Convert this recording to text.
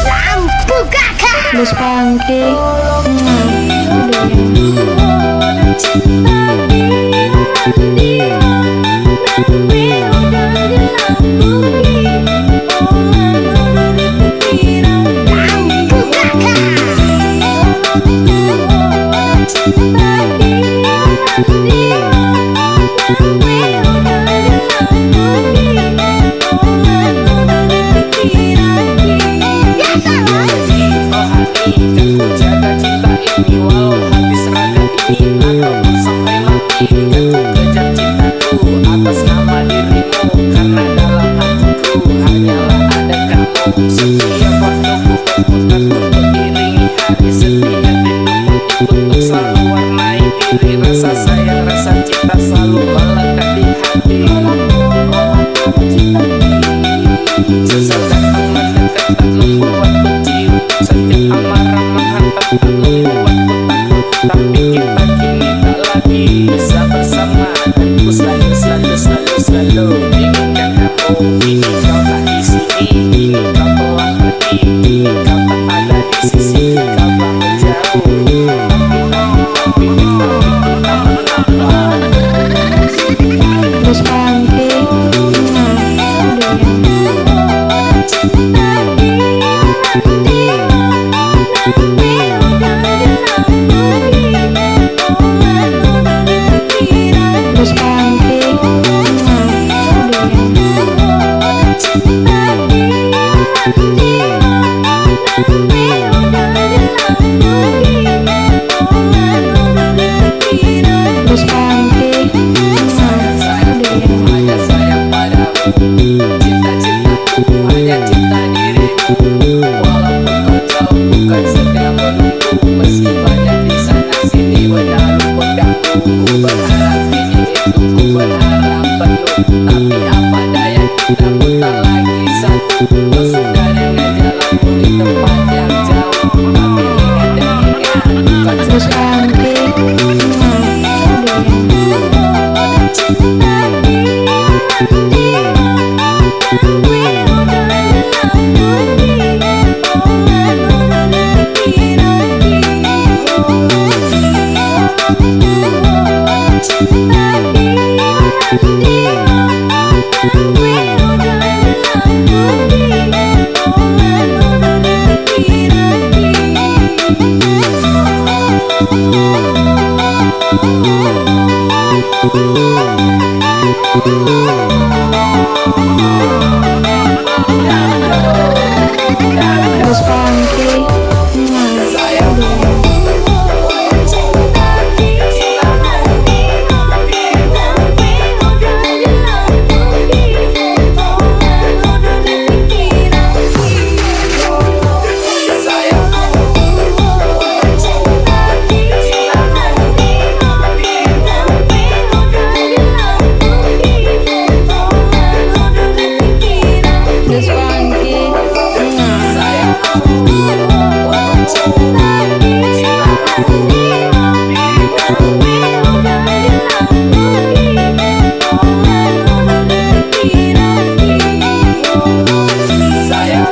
Lampu kakak Bos Pangki. Setiap waktu ku berputar untuk iringi hari, setiap rindumu untuk selalu warnai diri. Rasa sayang, rasa cinta selalu melekat di hati. Sesal datang mendekat tak membuatku ciut, setiap amarah menghantam tak membuatku takut. Tapi kita kini tak lagi bisa bersama, dan ku selalu inginkan kamu. Ini kau tak di sini, ini kau telah pergi, ini kau tak ada di sisi, kau telah menjauh. Tapi Bos Pangki. Bos Pangki. Bos Pangki. sayang-sayangku hanya sayang padamu, cinta-cintaku hanya cinta dirimu. Walaupun kau jauh bukan sedang menunggu, meski banyak di sana sini menaruh pegangku. Ku berharap ini itu, ku berharap penuh, tapi apa daya kita pun tak lagi satu. Kau sudah dengan jalanmu di tempat yang jauh, tapi ingat dan ingat bukan Bos sedang Pangki. Bos Pangki. Bos Pangki. sayang.